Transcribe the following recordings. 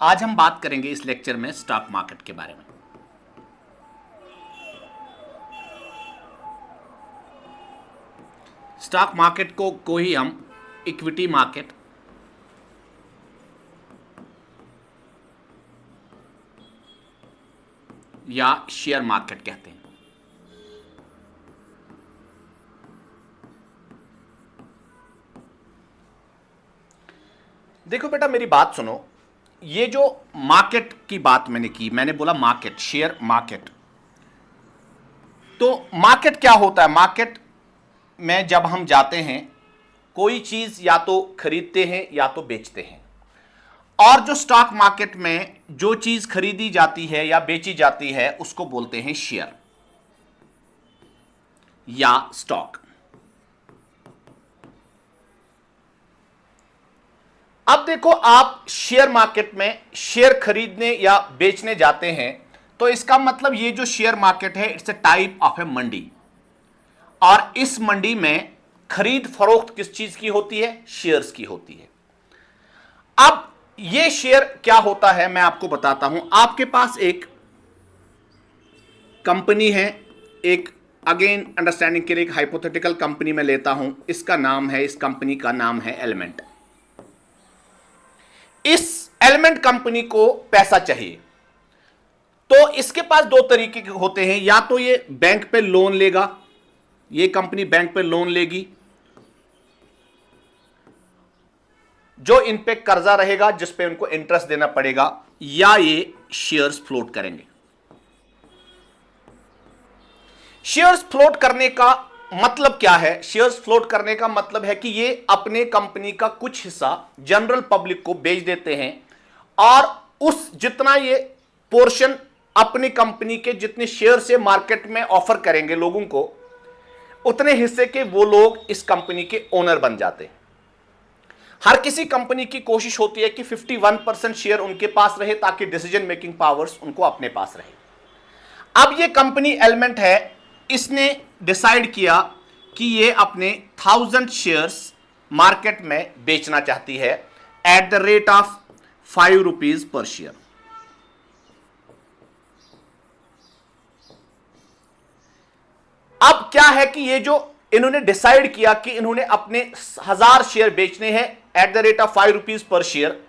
आज हम बात करेंगे इस लेक्चर में स्टॉक मार्केट के बारे में। स्टॉक मार्केट को ही हम इक्विटी मार्केट, या शेयर मार्केट कहते हैं। देखो बेटा, मेरी बात सुनो। ये जो मार्केट की बात मैंने की, मैंने बोला मार्केट, शेयर मार्केट। तो मार्केट क्या होता है? मार्केट में जब हम जाते हैं, कोई चीज या तो खरीदते हैं या तो बेचते हैं। और जो स्टॉक मार्केट में जो चीज खरीदी जाती है या बेची जाती है उसको बोलते हैं शेयर या स्टॉक। अब देखो, आप शेयर मार्केट में शेयर खरीदने या बेचने जाते हैं तो इसका मतलब ये जो शेयर मार्केट है इट्स अ टाइप ऑफ ए मंडी। और इस मंडी में खरीद फरोख्त किस चीज की होती है? शेयर्स की होती है। अब ये शेयर क्या होता है मैं आपको बताता हूं। आपके पास एक कंपनी है, एक अगेन अंडरस्टैंडिंग के लिए एक हाइपोथेटिकल कंपनी में लेता हूं। इसका नाम है, इस कंपनी का नाम है एलिमेंट। इस एलिमेंट कंपनी को पैसा चाहिए, तो इसके पास दो तरीके होते हैं। या तो ये बैंक पे लोन लेगा, ये कंपनी बैंक पे लोन लेगी, जो इन पे कर्जा रहेगा जिस पे उनको इंटरेस्ट देना पड़ेगा, या ये शेयर्स फ्लोट करेंगे। शेयर्स फ्लोट करने का मतलब क्या है? शेयर्स फ्लोट करने का मतलब है कि ये अपने कंपनी का कुछ हिस्सा जनरल पब्लिक को बेच देते हैं और उस जितना ये पोर्शन अपनी कंपनी के जितने शेयर से मार्केट में ऑफर करेंगे लोगों को, उतने हिस्से के वो लोग इस कंपनी के ओनर बन जाते हैं। हर किसी कंपनी की कोशिश होती है कि 51% शेयर उनके पास रहे ताकि डिसीजन मेकिंग पावर्स उनको अपने पास रहे। अब ये कंपनी एलिमेंट है, इसने डिसाइड किया कि ये अपने 1000 शेयर्स मार्केट में बेचना चाहती है at the rate of 5 rupees per share. अब क्या है कि ये जो इन्होंने डिसाइड किया कि इन्होंने अपने 1000 शेयर बेचने हैं at the rate of 5 rupees per share,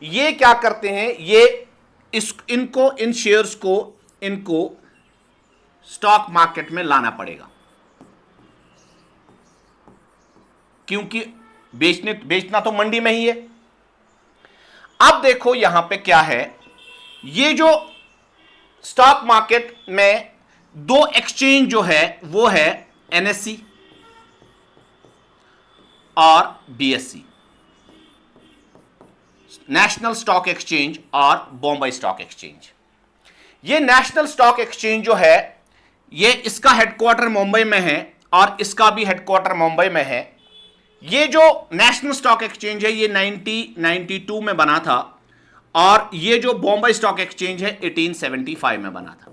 ये क्या करते हैं? ये इन शेयर्स को इनको स्टॉक मार्केट में लाना पड़ेगा, क्योंकि बेचना तो मंडी में ही है। अब देखो यहां पे क्या है, ये जो स्टॉक मार्केट में दो एक्सचेंज जो है वो है एनएससी और बीएससी, नेशनल स्टॉक एक्सचेंज और बॉम्बे स्टॉक एक्सचेंज। ये नेशनल स्टॉक एक्सचेंज जो है, ये इसका हेडक्वार्टर मुंबई में है और इसका भी हेडक्वार्टर मुंबई में है। ये जो नेशनल स्टॉक एक्सचेंज है ये 1992 में बना था और ये जो बॉम्बे स्टॉक एक्सचेंज है 1875 में बना था।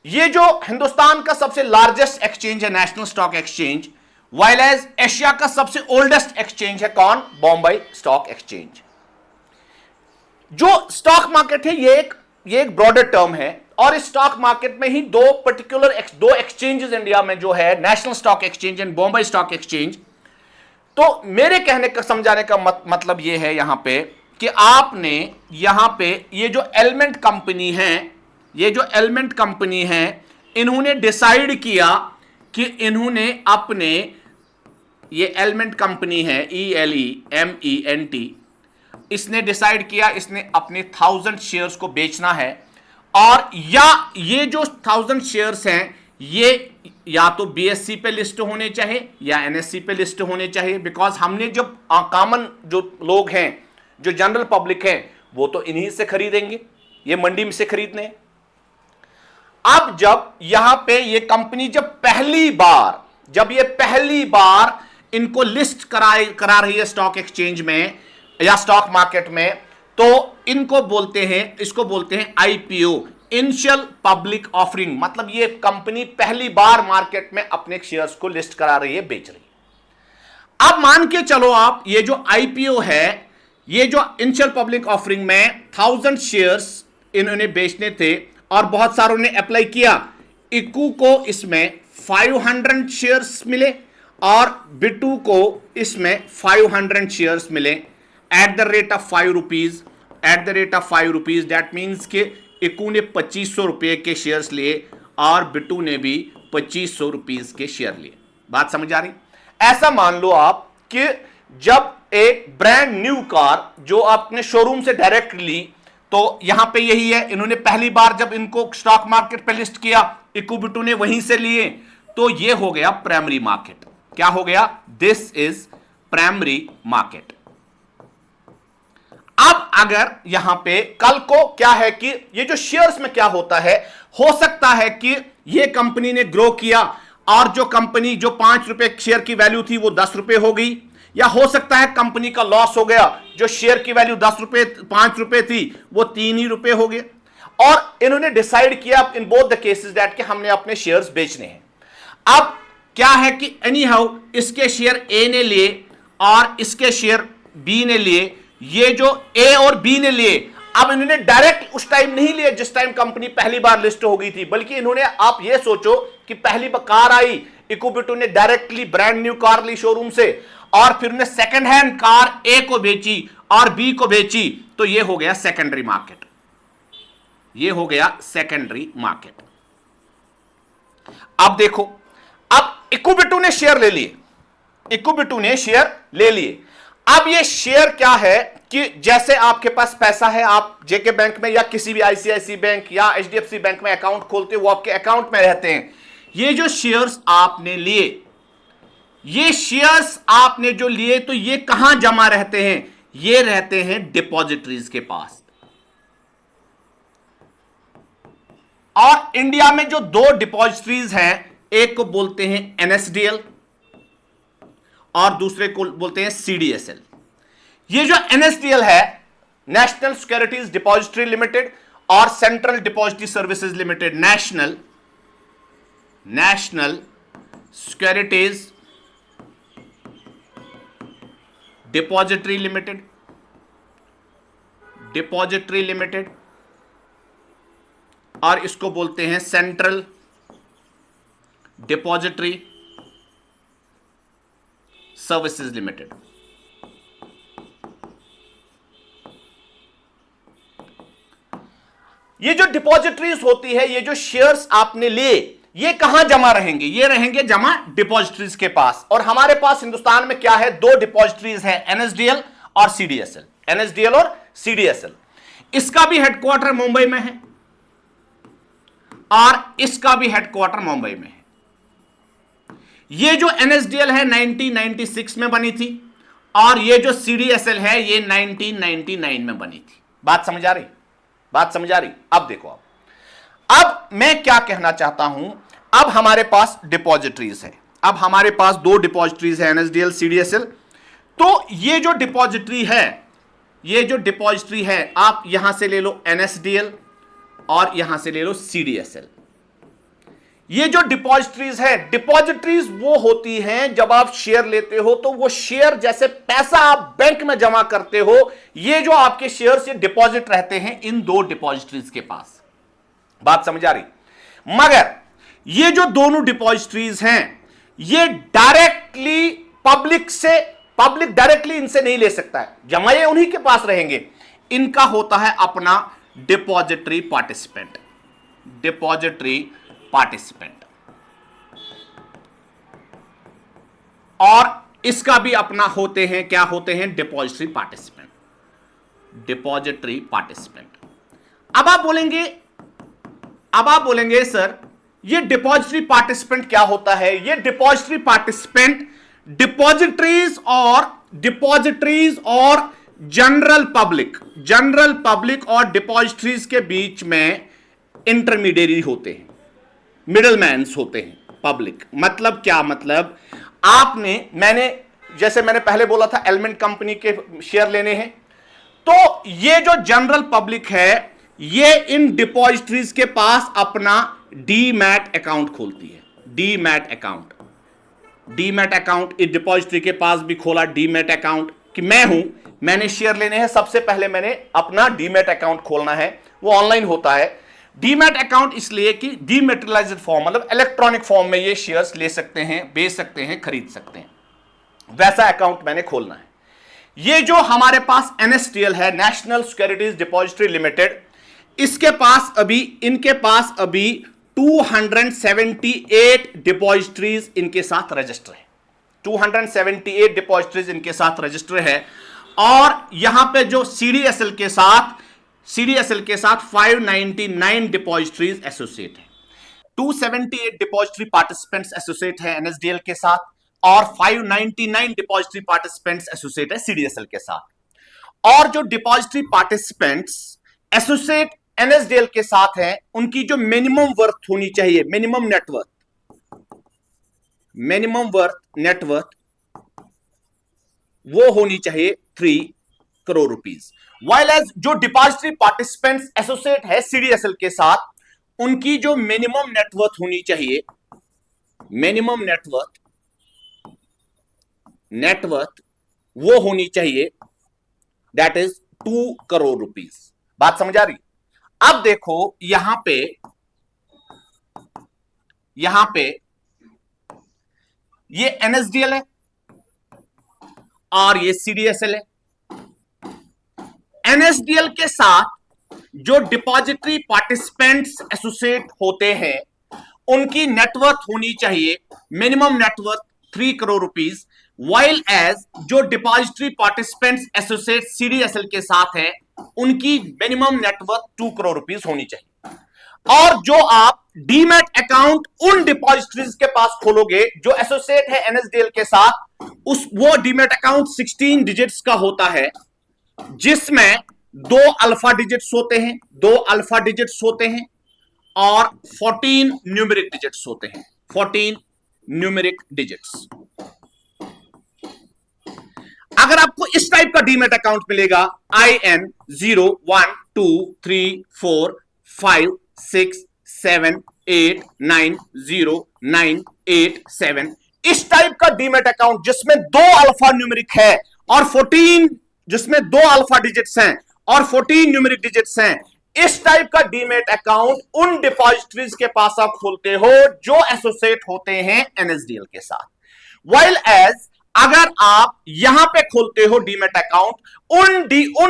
ये जो हिंदुस्तान का सबसे लार्जेस्ट एक्सचेंज है national stock exchange, while as Asia का सबसे ओल्डेस्ट एक्सचेंज है कौन? Bombay stock exchange. जो स्टॉक मार्केट है ये एक ब्रॉडर टर्म है और इस स्टॉक मार्केट में ही दो एक्सचेंजेस इंडिया में जो है, national stock exchange and Bombay stock exchange. तो मेरे कहने का समझाने का मतलब ये है यहां पे कि आपने यहां पे ये जो एलिमेंट कंपनी है, इन्होंने डिसाइड किया कि इन्होंने अपने, ये एलिमेंट कंपनी है ELEMENT, इसने डिसाइड किया इसने अपने 1000 शेयर्स को बेचना है। और या ये जो 1000 शेयर्स हैं ये या तो बीएससी पे लिस्ट होने चाहिए या एनएससी पे लिस्ट होने चाहिए, बिकॉज हमने जब कॉमन जो लोग हैं, जो जनरल पब्लिक है, वो तो इन्हीं से खरीदेंगे, ये मंडी में से खरीदने। अब जब यहां पे ये कंपनी जब ये पहली बार इनको लिस्ट करा रही है स्टॉक एक्सचेंज में या स्टॉक मार्केट में, तो इसको बोलते हैं आईपीओ, इनिशियल पब्लिक ऑफरिंग। मतलब ये कंपनी पहली बार मार्केट में अपने शेयर्स को लिस्ट करा रही है, बेच रही है। अब मान के चलो आप, ये जो आईपीओ है ये जो इनिशियल पब्लिक ऑफरिंग में 1000 शेयर्स इन्होंने बेचने थे और बहुत सारों ने अप्लाई किया। इक्कू को इसमें 500 शेयर्स मिले और बिट्टू को इसमें 500 शेयर्स मिले at the rate of 5 rupees. At the rate of 5 rupees that means के इक्कू ने 2500 रुपए के शेयर्स लिए और बिट्टू ने भी 2500 रुपीज के शेयर लिए। बात समझ आ रही? ऐसा मान लो आप कि जब एक ब्रांड न्यू कार जो आपने शोरूम से डायरेक्ट ली, तो यहां पे यही है, इन्होंने पहली बार जब इनको स्टॉक मार्केट पे लिस्ट किया, इक्कू बिट्टू ने वहीं से लिए, तो ये हो गया प्राइमरी मार्केट। क्या हो गया? This is primary market. अब अगर यहां पे कल को क्या है कि ये जो शेयर्स में क्या होता है, हो सकता है कि ये कंपनी ने ग्रो किया और जो कंपनी जो 5 रुपए शेयर की वैल्यू थी वो 10 रुपए हो गई, या हो सकता है कंपनी का लॉस हो गया, जो शेयर की वैल्यू 10 रुपए 5 रुपए थी वो 3 ही रुपए हो गए, और इन्होंने डिसाइड किया in both the cases that कि हमने अपने शेयर्स बेचने हैं। अब क्या है कि एनी हाउ इसके शेयर ए ने लिए और इसके शेयर बी ने लिए, ये जो ए और बी ने लिए, अब इन्होंने डायरेक्ट उस टाइम नहीं लिए जिस टाइम कंपनी पहली बार लिस्ट हो गई थी, बल्कि इन्होंने, आप ये सोचो कि पहली बार कार आई, इक्कू बिट्टू ने डायरेक्टली ब्रांड न्यू कार ली शोरूम से और फिर उन्हें सेकंड हैंड कार ए को बेची और बी को बेची, तो ये हो गया सेकेंडरी मार्केट। ये हो गया सेकेंडरी मार्केट। अब देखो, अब इक्कू बिट्टू ने शेयर ले लिए, इक्कू बिट्टू ने शेयर ले लिए। अब ये शेयर क्या है कि जैसे आपके पास पैसा है, आप जेके बैंक में या किसी भी आईसीआईसी बैंक या एचडीएफसी बैंक में अकाउंट खोलते हो, वो आपके अकाउंट में रहते हैं। ये जो शेयर्स आपने लिए, ये शेयर्स आपने जो लिए, तो ये कहां जमा रहते हैं? ये रहते हैं डिपॉजिटरीज के पास। और इंडिया में जो 2 डिपॉजिटरीज हैं, एक को बोलते हैं एनएसडीएल और दूसरे को बोलते हैं सीडीएसएल। ये जो एनएसडीएल है, नेशनल सिक्योरिटीज डिपॉजिटरी लिमिटेड, और central depository services limited, national securities depository limited, और इसको बोलते हैं सेंट्रल डिपॉजिटरी सर्विसेज लिमिटेड। ये जो डिपॉजिटरीज होती है, ये जो शेयर्स आपने लिए, ये कहां जमा रहेंगे? ये रहेंगे जमा डिपॉजिटरीज के पास। और हमारे पास हिंदुस्तान में क्या है? 2 डिपॉजिटरीज है, एनएसडीएल और सीडीएसएल। एनएसडीएल और सीडीएसएल। इसका भी हेडक्वार्टर मुंबई में है और इसका भी हेडक्वार्टर मुंबई में है। ये जो एनएसडीएल है 1996 में बनी थी और ये जो सीडीएसएल है ये 1999 में बनी थी। बात समझ आ रही? बात समझ आ रही? अब देखो, अब मैं क्या कहना चाहता हूं, अब हमारे पास डिपॉजिटरीज है, अब हमारे पास 2 डिपॉजिटरीज है, एनएसडीएल सीडीएसएल। तो ये जो डिपॉजिटरी है, ये जो डिपॉजिटरी है, आप यहां से ले लो एनएसडीएल और यहां से ले लो सीडीएसएल। ये जो डिपॉजिटरीज है, डिपॉजिटरीज वो होती हैं जब आप शेयर लेते हो, तो वो शेयर जैसे पैसा आप बैंक में जमा करते हो, ये जो आपके शेयर से डिपॉजिट रहते हैं इन 2 डिपॉजिटरीज के पास। बात समझ आ रही? मगर ये जो दोनों डिपॉजिटरीज हैं, ये डायरेक्टली पब्लिक डायरेक्टली इनसे नहीं ले सकता है, जमा ये उन्हीं के पास रहेंगे। इनका होता है अपना डिपॉजिटरी पार्टिसिपेंट, और इसका भी अपना होते हैं, क्या होते हैं? Depository participant. अब आप बोलेंगे सर ये डिपॉजिटरी पार्टिसिपेंट क्या होता है? ये डिपॉजिटरी पार्टिसिपेंट डिपॉजिटरीज और जनरल पब्लिक और डिपॉजिटरीज के बीच में इंटरमीडिएरी होते हैं, मिडलमैन्स होते हैं। पब्लिक मतलब क्या? मतलब जैसे मैंने पहले बोला था एलिमेंट कंपनी के शेयर लेने हैं, तो ये जो जनरल पब्लिक है, ये इन डिपॉजिटरीज के पास अपना डीमैट अकाउंट खोलती है। डीमैट अकाउंट इस डिपॉजिटरी के पास भी खोला डीमैट अकाउंट, कि मैंने शेयर लेने हैं, सबसे पहले मैंने अपना डीमैट अकाउंट खोलना है, वो ऑनलाइन होता है। डीमैट अकाउंट इसलिए कि डीमेटेरियलाइज्ड फॉर्म, मतलब इलेक्ट्रॉनिक फॉर्म में ये शेयर्स ले सकते हैं, बेच सकते हैं, खरीद सकते हैं, वैसा अकाउंट मैंने खोलना है। ये जो हमारे पास NSDL है, नेशनल सिक्योरिटीज डिपॉजिटरी लिमिटेड, इनके पास अभी 278 डिपॉजिटरीज इनके साथ रजिस्टर है, 278 डिपॉजिटरीज इनके साथ रजिस्टर है। और यहां पे जो CDSL के साथ 599 डिपॉजिटरीज एसोसिएट है, 278 डिपॉजिटरी पार्टिसिपेंट्स एसोसिएट है NSDL के साथ, और 599 डिपॉजिटरी पार्टिसिपेंट्स एसोसिएट है CDSL के साथ। और जो डिपॉजिटरी पार्टिसिपेंट्स एसोसिएट NSDL के साथ हैं, उनकी जो मिनिमम वर्थ होनी चाहिए, मिनिमम नेटवर्थ वो होनी चाहिए 3 करोड़ रुपीस। वाइल एज जो डिपॉजिटरी पार्टिसिपेंट्स एसोसिएट है CDSL के साथ, उनकी जो मिनिमम नेटवर्थ होनी चाहिए, मिनिमम नेटवर्थ वो होनी चाहिए, दैट इज 2 करोड़ रुपीस। बात समझ आ रही? अब देखो यहां पे ये NSDL है और ये CDSL है। NSDL के साथ जो डिपॉजिटरी पार्टिसिपेंट्स एसोसिएट होते हैं, उनकी नेटवर्थ होनी चाहिए, minimum net worth 3 crore rupees, while as जो डिपॉजिटरी पार्टिसिपेंट्स एसोसिएट CDSL के साथ हैं, उनकी मिनिमम नेटवर्थ 2 करोड़ रुपीस होनी चाहिए। और जो आप डीमैट अकाउंट उन डिपॉजिटरीज के पास खोलोगे जो एसोसिएट है NSDL के साथ, वो डीमैट अकाउंट 16 डिजिट्स का होता है, जिसमें 2 अल्फा डिजिट्स होते हैं और 14 न्यूमेरिक डिजिट्स होते हैं, 14 न्यूमेरिक डिजिट्स। अगर आपको इस टाइप का डीमैट अकाउंट मिलेगा, IN 0 1 2 3 4 5 6 7 8 9 0 9 8 7, इस टाइप का डीमैट अकाउंट जिसमें 2 अल्फा न्यूमेरिक है और 14, जिसमें 2 अल्फा डिजिट्स हैं और 14 न्यूमेरिक डिजिट्स हैं, इस टाइप का डीमैट अकाउंट उन डिपॉजिटरीज के पास आप खोलते हो जो एसोसिएट होते हैं NSDL के साथ। वाइल एज अगर आप यहां पे खोलते हो डीमैट अकाउंट उन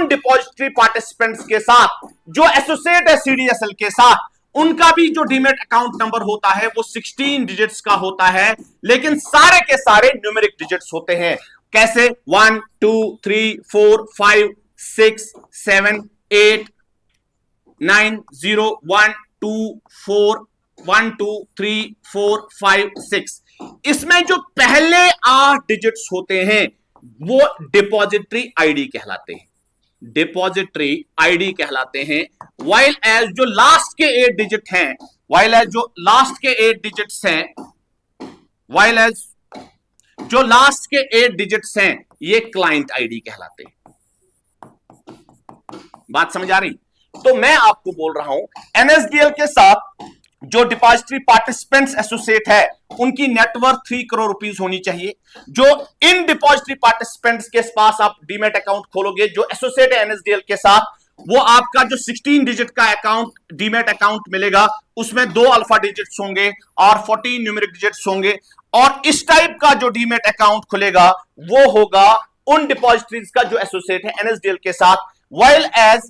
डिपॉजिटरी पार्टिसिपेंट्स के साथ जो एसोसिएट है CDSL के साथ, उनका भी जो डीमैट अकाउंट नंबर होता है वो 16 डिजिट्स का होता है, लेकिन सारे के सारे न्यूमेरिक डिजिट्स होते हैं। कैसे? 1 2 3 4 5 6 7 8 9 0 1 2 4 1 2 3 4 5 6, इसमें जो पहले 8 डिजिट्स होते हैं वो डिपॉजिटरी आईडी कहलाते हैं, वाइल एज जो लास्ट के 8 डिजिट हैं, ये क्लाइंट आईडी कहलाते हैं। बात समझ आ रही? तो मैं आपको बोल रहा हूं NSDL के साथ जो डिपॉजिटरी पार्टिसिपेंट्स एसोसिएट है, उनकी नेटवर्थ 3 करोड़ रुपीस होनी चाहिए। जो इन डिपॉजिटरी पार्टिसिपेंट्स के पास आप डीमैट अकाउंट खोलोगे जो एसोसिएट है NSDL के साथ, वो आपका जो 16 डिजिट का अकाउंट डीमैट अकाउंट मिलेगा, उसमें 2 अल्फा डिजिट्स होंगे और 14 न्यूमेरिक डिजिट्स होंगे। और इस टाइप का जो डीमैट अकाउंट खुलेगा वो होगा उन डिपॉजिटरीज का जो एसोसिएट है NSDL के साथ, वाइल एज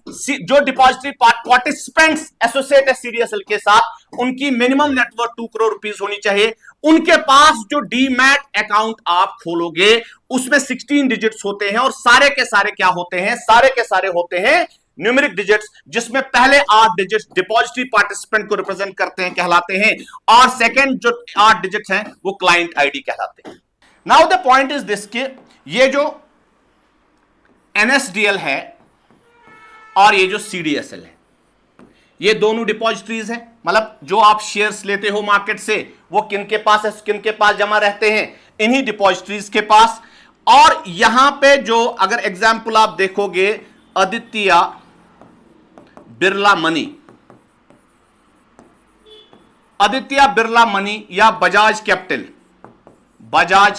जो डिपॉजिटरी पार्टिसिपेंट्स एसोसिएट है CDSL के साथ, उनकी मिनिमम नेटवर्थ 2 करोड़ रुपीस होनी चाहिए। उनके पास जो डीमैट अकाउंट आप खोलोगे उसमें 16 डिजिट्स होते हैं और सारे के सारे क्या होते हैं? सारे के सारे होते हैं न्यूमेरिक डिजिट्स, जिसमें पहले 8 डिजिट्स डिपॉजिटरी पार्टिसिपेंट को रिप्रेजेंट करते हैं, कहलाते हैं, और सेकंड जो 8 डिजिट्स हैं वो क्लाइंट आईडी कहलाते हैं। Now the point is this कि ये जो NSDL है और ये जो CDSL है, ये दोनों डिपॉजिटरीज हैं, मतलब जो आप शेयर्स लेते हो मार्केट से वो किनके पास है, किनके पास जमा रहते हैं? इन्हीं डिपॉजिटरीज के पास। और यहां पे जो अगर एग्जांपल आप देखोगे, आदित्य बिरला मनी या Bajaj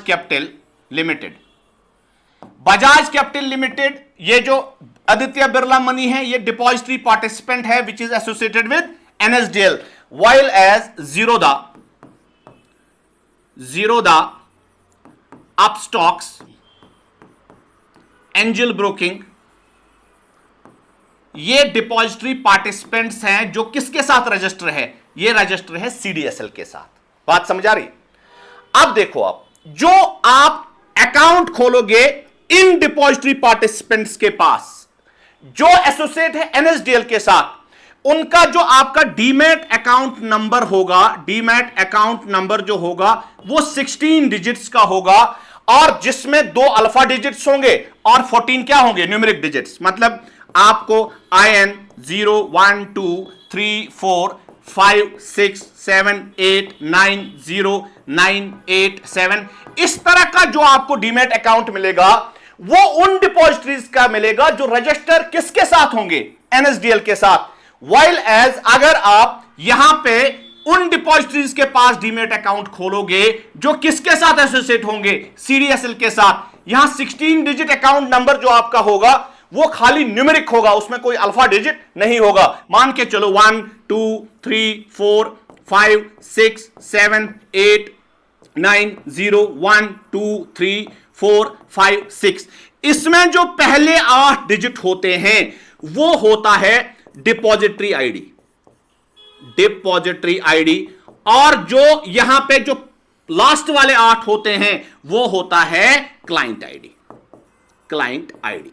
capital limited, Bajaj capital limited, ये जो आदित्य बिरला मनी है, ये डिपॉजिटरी पार्टिसिपेंट है which is associated with NSDL, while as Zerodha Upstocks, angel broking, ये डिपॉजिटरी पार्टिसिपेंट्स हैं जो किसके साथ रजिस्टर है, ये रजिस्टर है सीडीएसएल के साथ। बात समझ आ रही? अब देखो, आप जो आप अकाउंट खोलोगे इन डिपॉजिटरी पार्टिसिपेंट्स के पास, जो एसोसिएट है एनएसडीएल के साथ, उनका जो आपका डीमैट अकाउंट नंबर होगा, डीमैट अकाउंट नंबर जो होगा वो 16 डिजिट्स का होगा, और जिसमें 2 अल्फा डिजिट्स होंगे और 14 क्या होंगे, न्यूमेरिक डिजिट्स। मतलब आपको IN 0 1 2 3 4 5 6 7 8 9 0 9 8 7 इस तरह का जो आपको डीमैट अकाउंट मिलेगा, वो उन डिपॉजिटरीज का मिलेगा जो रजिस्टर किसके साथ होंगे, एनएसडीएल के साथ। While as अगर आप यहां पे उन डिपॉजिटरीज के पास डीमैट अकाउंट खोलोगे जो किसके साथ एसोसिएट होंगे, सीडीएसएल के साथ, यहां 16 डिजिट अकाउंट नंबर जो आपका होगा वो खाली न्यूमेरिक होगा, उसमें कोई अल्फा डिजिट नहीं होगा। मान के चलो 1 2 3 4 5 6 7 8 9 0 1 2 3 4 5 6, इसमें जो पहले 8 डिजिट होते हैं वो होता है डिपॉजिटरी आईडी, डिपॉजिटरी आईडी, और जो यहां पे जो लास्ट वाले 8 होते हैं वो होता है क्लाइंट आईडी, क्लाइंट आईडी।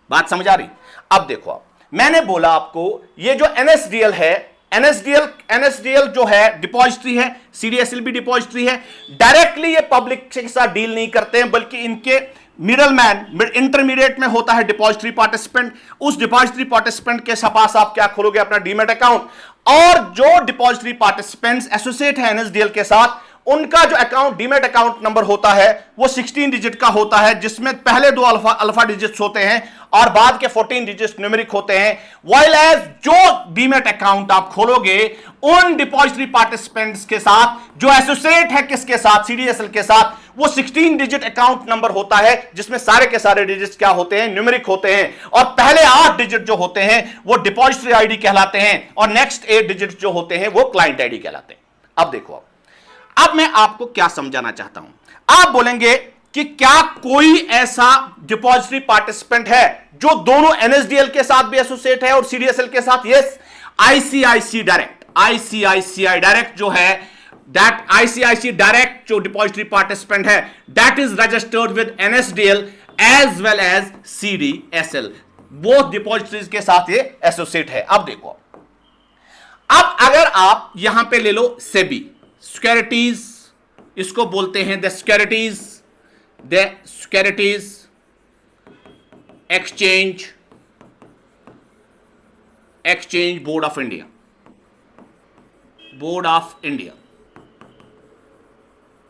बात समझ आ रही? अब देखो, आप मैंने बोला आपको ये जो एनएसडीएल है, एनएसडीएल जो है डिपॉजिटरी है, सीडीएसएल भी डिपॉजिटरी है, डायरेक्टली ये पब्लिक के साथ डील नहीं करते हैं, बल्कि इनके मिडलमैन, इंटरमीडिएट में होता है डिपॉजिटरी पार्टिसिपेंट। उस डिपॉजिटरी पार्टिसिपेंट के पास आप क्या खोलोगे, अपना डीमैट अकाउंट, और जो डिपॉजिटरी पार्टिसिपेंट्स एसोसिएट है एनएसडीएल के साथ, उनका जो अकाउंट डीमैट अकाउंट नंबर होता है वो 16 डिजिट का होता है, जिसमें पहले 2 अल्फा डिजिट्स होते हैं और बाद के 14 डिजिट्स न्यूमेरिक होते हैं। व्हाइल एज जो डीमैट अकाउंट आप खोलोगे उन डिपॉजिटरी पार्टिसिपेंट्स के साथ जो एसोसिएट है किसके साथ, सीडीएसएल के साथ, वो 16 डिजिट अकाउंट नंबर होता है, जिसमें सारे के सारे डिजिट्स क्या होते हैं, न्यूमेरिक होते हैं, और पहले 8 डिजिट जो होते हैं वो डिपॉजिटरी आईडी कहलाते हैं, और नेक्स्ट 8 डिजिट जो होते हैं वो क्लाइंट आईडी कहलाते हैं। अब देखो, अब मैं आपको क्या समझाना चाहता हूं। आप बोलेंगे कि क्या कोई ऐसा डिपॉजिटरी पार्टिसिपेंट है जो दोनों एनएसडीएल के साथ भी एसोसिएट है और सीडीएसएल के साथ? यस, आईसीआईसीआई डायरेक्ट जो है, दैट आईसीआईसी डायरेक्ट जो डिपॉजिटरी पार्टिसिपेंट है, that is registered with NSDL as well as CDSL, both depositories के साथ ये एसोसिएट है। अब देखो, अब अगर आप यहां पे ले लो सेबी, सिक्योरिटीज, इसको बोलते हैं the securities exchange board of India,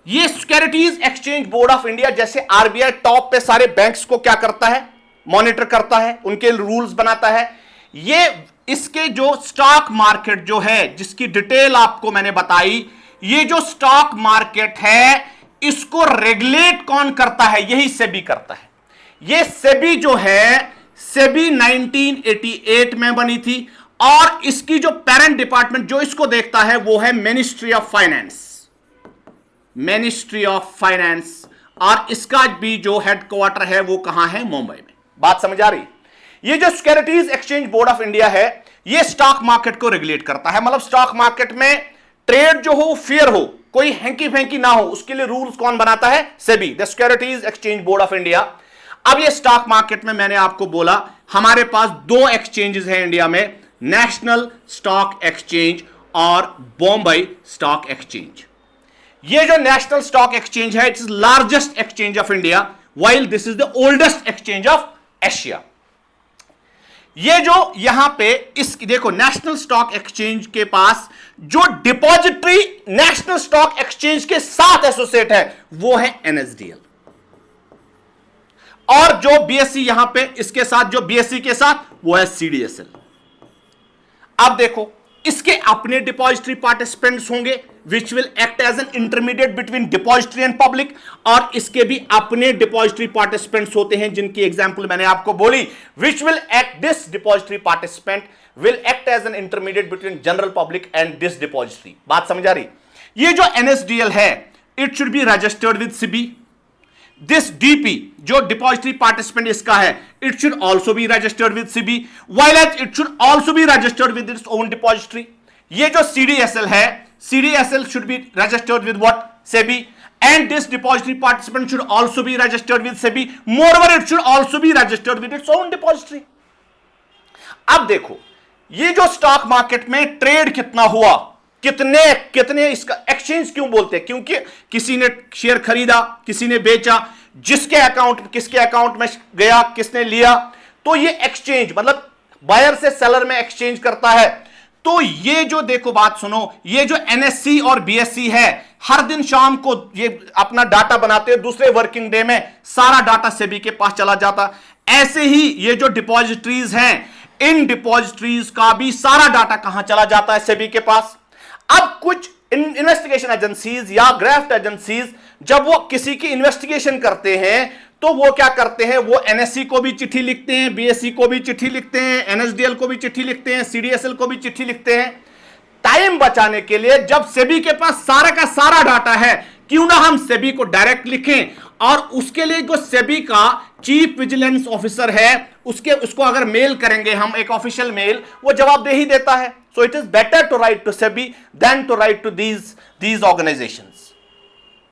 ये securities exchange board of India, जैसे आरबीआई टॉप पे सारे बैंक्स को क्या करता है, मॉनिटर करता है, उनके रूल्स बनाता है, ये इसके जो स्टॉक मार्केट जो है, जिसकी डिटेल आपको मैंने बताई, ये जो स्टॉक मार्केट है इसको रेगुलेट कौन करता है, यही सेबी करता है। ये सेबी जो है, सेबी 1988 में बनी थी, और इसकी जो पेरेंट डिपार्टमेंट जो इसको देखता है वो है मिनिस्ट्री ऑफ फाइनेंस, और इसका भी जो हेडक्वार्टर है वो कहां है, मुंबई में। बात समझ आ रही? ये जो securities exchange board of India है, ये स्टॉक मार्केट को रेगुलेट करता है, मतलब स्टॉक मार्केट में ट्रेड जो हो फेयर हो, कोई हैंकी फेंकी ना हो, उसके लिए रूल्स कौन बनाता है, SEBI, the securities exchange board of India. अब ये स्टॉक मार्केट में मैंने आपको बोला हमारे पास 2 एक्सचेंजेस हैं इंडिया में, नेशनल स्टॉक एक्सचेंज और बॉम्बे स्टॉक एक्सचेंज। ये जो नेशनल स्टॉक एक्सचेंज है, it is largest exchange of India, while this is the oldest exchange of Asia. ये जो यहां पे इस देखो, नेशनल स्टॉक एक्सचेंज के पास जो डिपॉजिटरी नेशनल स्टॉक एक्सचेंज के साथ एसोसिएट है वो है एनएसडीएल, और जो बीएसई यहां पे इसके साथ, जो बीएसई के साथ वो है सीडीएसएल। अब देखो, इसके अपने डिपॉजिटरी पार्टिसिपेंट्स होंगे which will act as an intermediate between depository and public, और इसके भी अपने डिपॉजिटरी पार्टिसिपेंट्स होते हैं जिनकी एग्जांपल मैंने आपको बोली, which will act, this depository participant will act as an intermediate between general public and this depository. बात समझ आ रही? ये जो एनएसडीएल है it should be registered with SEBI. This DP जो डिपॉजिटरी पार्टिसिपेंट इसका है it should also be registered with SEBI, while as it should also be registered with its own depository. ये जो सीडीएसएल है, CDSL should be registered with what? SEBI, and this depository participant should also be registered with SEBI, moreover it should also be registered with its own depository. अब देखो ये जो stock market में trade कितना हुआ, कितने इसका एक्सचेंज क्यों बोलते हैं? क्योंकि किसी ने शेयर खरीदा, किसी ने बेचा, जिसके अकाउंट किसके अकाउंट में गया, किसने लिया, तो ये एक्सचेंज मतलब बायर से सेलर में एक्सचेंज करता है। तो ये जो देखो बात सुनो, ये जो एनएससी और बीएससी है हर दिन शाम को ये अपना डाटा बनाते हैं, दूसरे वर्किंग डे में सारा डाटा सेबी के पास चला जाता। ऐसे ही ये जो डिपॉजिटरीज हैं, इन डिपॉजिटरीज का भी सारा डाटा कहां चला जाता है? सेबी के पास। अब कुछ इन्वेस्टिगेशन एजेंसीज या ग्राफ्ट एजेंसीज जब वो किसी की इन्वेस्टिगेशन करते हैं तो वो क्या करते हैं, वो एनएससी को भी चिट्ठी लिखते हैं, बीएससी को भी चिट्ठी लिखते हैं, एनएसडीएल को भी चिट्ठी लिखते हैं, सीडीएसएल को भी चिट्ठी लिखते हैं। टाइम बचाने के लिए जब सेबी के पास सारा का सारा डाटा है, क्यों ना हम सेबी को डायरेक्ट लिखें, और उसके लिए जो सेबी का चीफ विजिलेंस ऑफिसर है उसको अगर मेल करेंगे हम एक ऑफिशियल मेल, वो जवाब दे ही देता है। So it is better to write to SEBI then to write to these organisations.